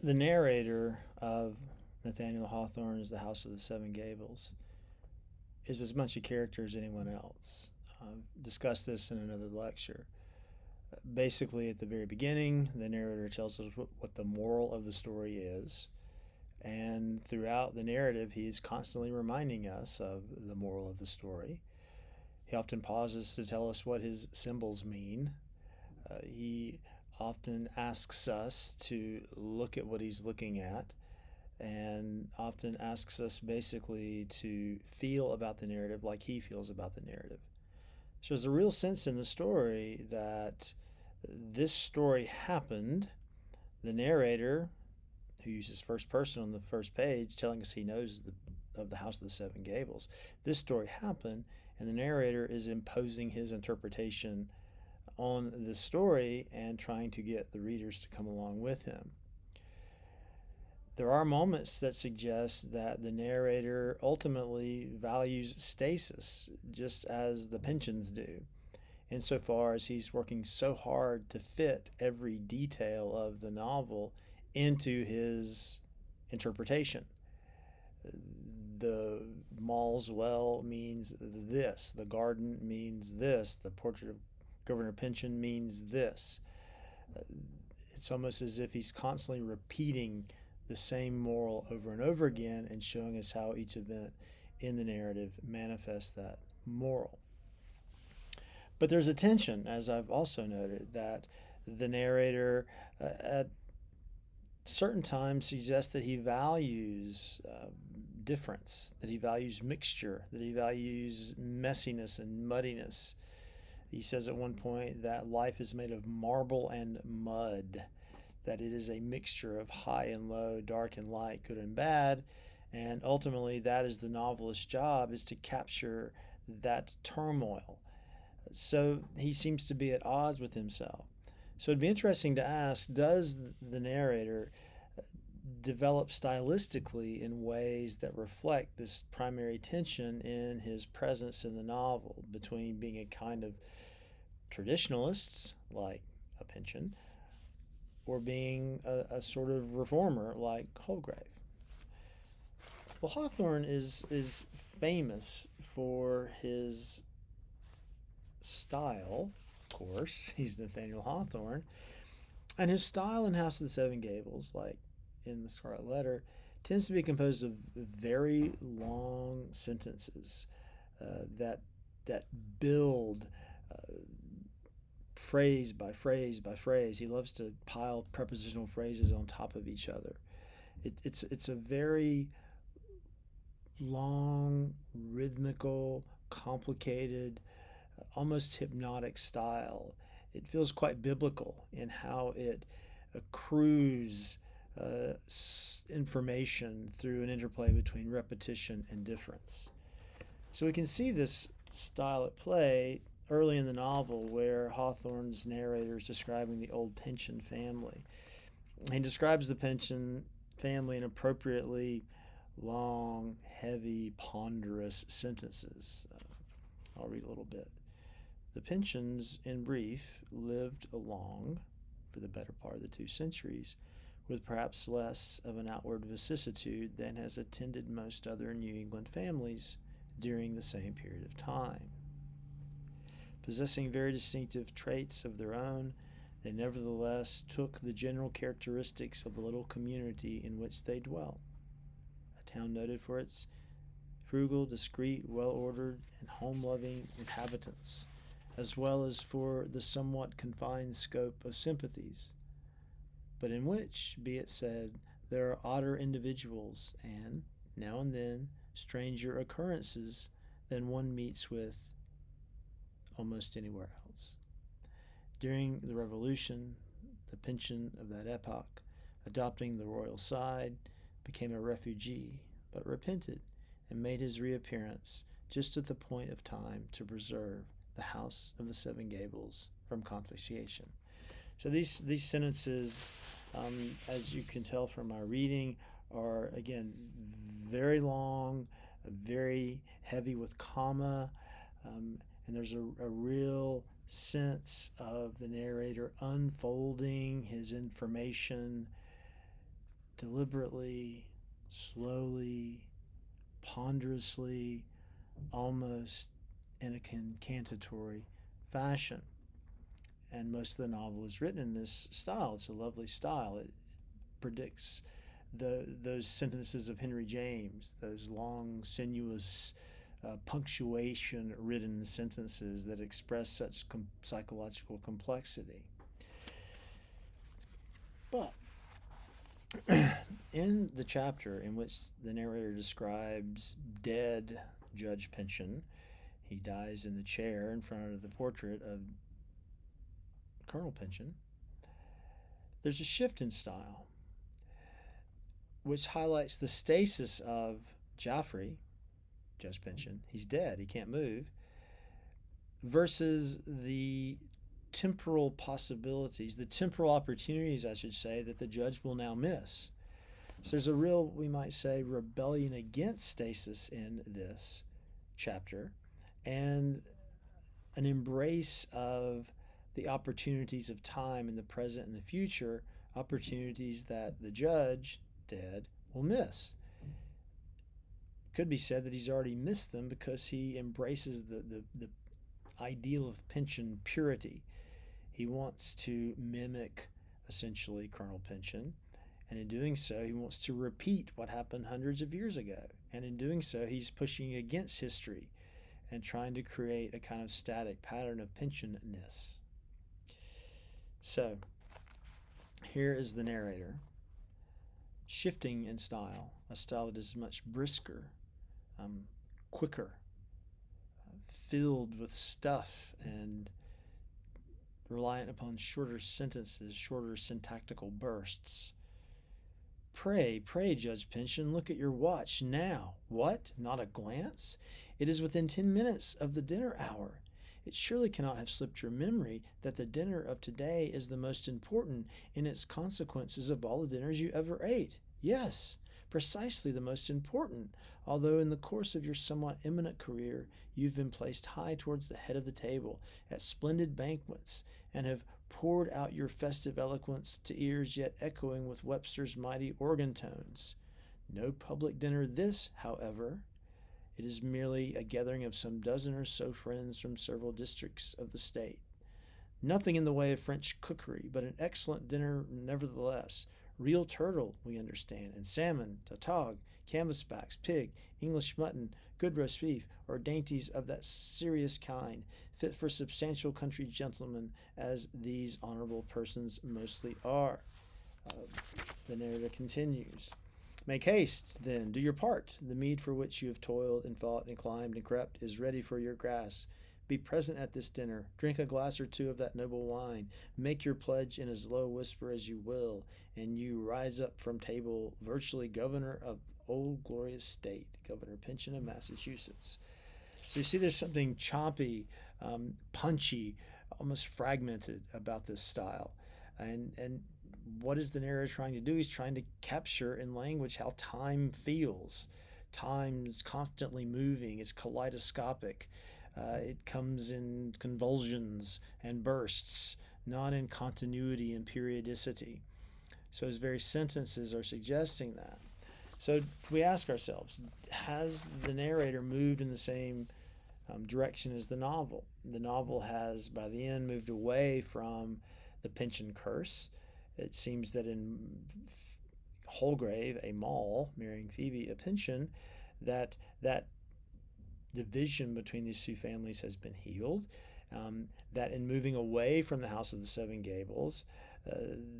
The narrator of Nathaniel Hawthorne's The House of the Seven Gables is as much a character as anyone else. I've discussed this in another lecture. Basically, at the very beginning, the narrator tells us what the moral of the story is, and throughout the narrative, he is constantly reminding us of the moral of the story. He often pauses to tell us what his symbols mean. He often asks us to look at what he's looking at, and often asks us basically to feel about the narrative like he feels about the narrative. So there's a real sense in the story that this story happened. The narrator, who uses first person on the first page, telling us he knows of the House of the Seven Gables, this story happened, and the narrator is imposing his interpretation on the story and trying to get the readers to come along with him. There are moments that suggest that the narrator ultimately values stasis, just as the Pynchons do, insofar as he's working so hard to fit every detail of the novel into his interpretation. The Mall's well means this, the garden means this, the portrait of Governor Pynchon means this. It's almost as if he's constantly repeating the same moral over and over again and showing us how each event in the narrative manifests that moral. But there's a tension, as I've also noted, that the narrator at certain times suggests that he values difference, that he values mixture, that he values messiness and muddiness. He says at one point that life is made of marble and mud, that it is a mixture of high and low, dark and light, good and bad, and ultimately that is the novelist's job, is to capture that turmoil. So he seems to be at odds with himself. So it'd be interesting to ask, does the narrator develop stylistically in ways that reflect this primary tension in his presence in the novel between being a kind of traditionalist, like a Pynchon, or being a sort of reformer like Holgrave? Well, Hawthorne is famous for his style, of course. He's Nathaniel Hawthorne. And his style in House of the Seven Gables, like in The Scarlet Letter, tends to be composed of very long sentences that build phrase by phrase by phrase. He loves to pile prepositional phrases on top of each other. It's a very long, rhythmical, complicated, almost hypnotic style. It feels quite biblical in how it accrues information through an interplay between repetition and difference. So we can see this style at play early in the novel, where Hawthorne's narrator is describing the old Pynchon family. He describes the Pynchon family in appropriately long, heavy, ponderous sentences. I'll read a little bit. The Pynchons, in brief, lived along for the better part of the 2 centuries, with perhaps less of an outward vicissitude than has attended most other New England families during the same period of time. Possessing very distinctive traits of their own, they nevertheless took the general characteristics of the little community in which they dwelt, a town noted for its frugal, discreet, well-ordered, and home-loving inhabitants, as well as for the somewhat confined scope of sympathies, but in which, be it said, there are odder individuals and, now and then, stranger occurrences than one meets with almost anywhere else. During the Revolution, the Pynchon of that epoch, adopting the royal side, became a refugee, but repented and made his reappearance just at the point of time to preserve the House of the Seven Gables from confiscation. So these sentences, as you can tell from my reading, are again very long, very heavy with comma, and there's a real sense of the narrator unfolding his information deliberately, slowly, ponderously, almost in a incantatory fashion. And most of the novel is written in this style. It's a lovely style. It predicts those sentences of Henry James, those long, sinuous, punctuation-ridden sentences that express such psychological complexity. But in the chapter in which the narrator describes dead Judge Pynchon, he dies in the chair in front of the portrait of Colonel Pynchon, there's a shift in style which highlights the stasis of Joffrey, Judge Pynchon. He's dead, he can't move, versus the temporal possibilities, the temporal opportunities, I should say, that the judge will now miss. So there's a real, we might say, rebellion against stasis in this chapter, and an embrace of the opportunities of time in the present and the future, opportunities that the judge, dead, will miss. It could be said that he's already missed them because he embraces the ideal of Pynchon purity. He wants to mimic, essentially, Colonel Pynchon, and in doing so, he wants to repeat what happened hundreds of years ago. And in doing so, he's pushing against history and trying to create a kind of static pattern of Pynchon-ness. So, here is the narrator, shifting in style, a style that is much brisker, quicker, filled with stuff, and reliant upon shorter sentences, shorter syntactical bursts. Pray, Judge Pynchon, look at your watch now. What? Not a glance? It is within 10 minutes of the dinner hour. It surely cannot have slipped your memory that the dinner of today is the most important in its consequences of all the dinners you ever ate. Yes, precisely the most important, although in the course of your somewhat eminent career you've been placed high towards the head of the table at splendid banquets, and have poured out your festive eloquence to ears yet echoing with Webster's mighty organ tones. No public dinner this, however. It is merely a gathering of some dozen or so friends from several districts of the state. Nothing in the way of French cookery, but an excellent dinner nevertheless. Real turtle, we understand, and salmon, tautog, canvasbacks, pig, English mutton, good roast beef, or dainties of that serious kind, fit for substantial country gentlemen, as these honorable persons mostly are. The narrator continues. Make haste, then, do your part. The mead for which you have toiled and fought and climbed and crept is ready for your grasp. Be present at this dinner. Drink a glass or two of that noble wine. Make your pledge in as low a whisper as you will, and you rise up from table virtually governor of old glorious state, Governor Pynchon of Massachusetts. So you see there's something choppy, punchy, almost fragmented about this style. And what is the narrator trying to do? He's trying to capture in language how time feels. Time's constantly moving. It's kaleidoscopic. It comes in convulsions and bursts, not in continuity and periodicity. So his very sentences are suggesting that. So we ask ourselves, has the narrator moved in the same direction as the novel? The novel has, by the end, moved away from the Pynchon curse. It seems that in Holgrave, a Mall marrying Phoebe, a Pynchon, that division between these two families has been healed. That in moving away from the House of the Seven Gables,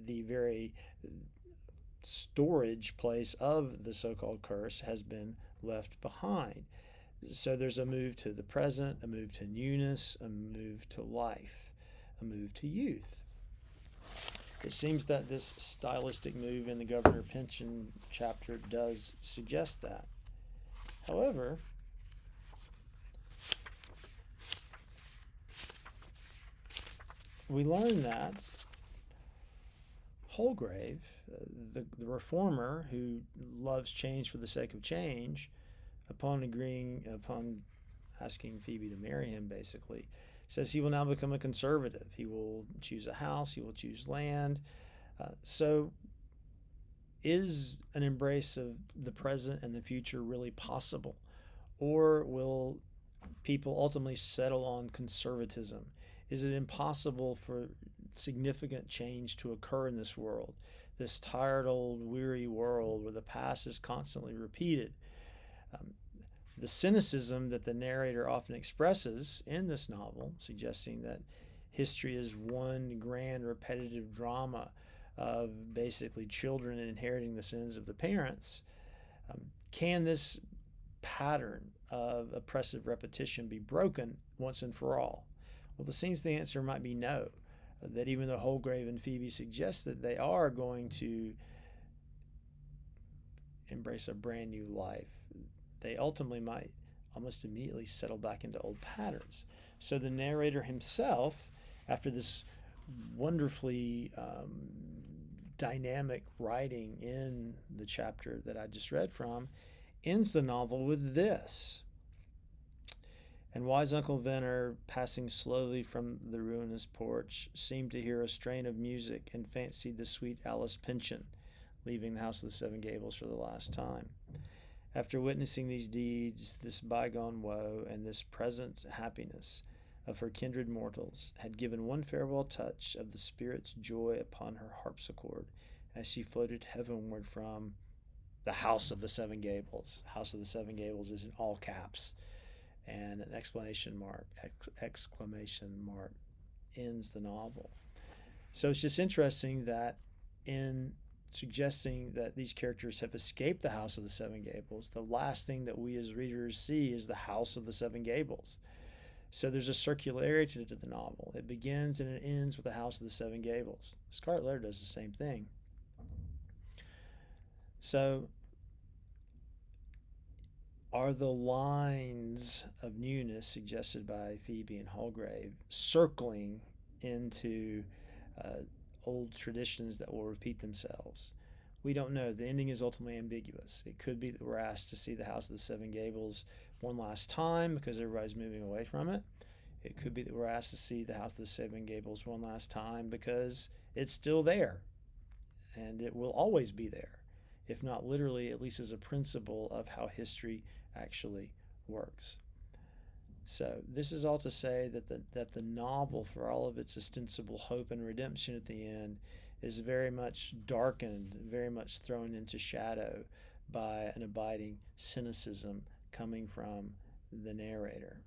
the very storage place of the so-called curse has been left behind. So there's a move to the present, a move to newness, a move to life, a move to youth. It seems that this stylistic move in the Governor Pynchon chapter does suggest that. However, we learn that Holgrave, the reformer who loves change for the sake of change, upon asking Phoebe to marry him, basically, says he will now become a conservative. He will choose a house, he will choose land. So is an embrace of the present and the future really possible? Or will people ultimately settle on conservatism? Is it impossible for significant change to occur in this world, this tired old weary world where the past is constantly repeated? Um, the cynicism that the narrator often expresses in this novel, suggesting that history is one grand repetitive drama of basically children inheriting the sins of the parents. Can this pattern of oppressive repetition be broken once and for all? Well, it seems the answer might be no. That even though Holgrave and Phoebe suggest that they are going to embrace a brand new life, they ultimately might almost immediately settle back into old patterns. So the narrator himself, after this wonderfully dynamic writing in the chapter that I just read from, ends the novel with this. And wise Uncle Venner, passing slowly from the ruinous porch, seemed to hear a strain of music and fancied the sweet Alice Pyncheon leaving the House of the Seven Gables for the last time. After witnessing these deeds, this bygone woe, and this present happiness of her kindred mortals, had given one farewell touch of the spirit's joy upon her harpsichord as she floated heavenward from the House of the Seven Gables. House of the Seven Gables is in all caps, and an exclamation mark ends the novel. So it's just interesting that in suggesting that these characters have escaped the House of the Seven Gables, the last thing that we as readers see is the House of the Seven Gables. So there's a circularity to the novel. It begins and it ends with the House of the Seven Gables. Scarlet Letter does the same thing. So are the lines of newness suggested by Phoebe and Holgrave circling into old traditions that will repeat themselves? We don't know. The ending is ultimately ambiguous. It could be that we're asked to see the House of the Seven Gables one last time because everybody's moving away from it. It could be that we're asked to see the House of the Seven Gables one last time because it's still there and it will always be there, if not literally, at least as a principle of how history actually works. So this is all to say that the novel, for all of its ostensible hope and redemption at the end, is very much darkened, very much thrown into shadow by an abiding cynicism coming from the narrator.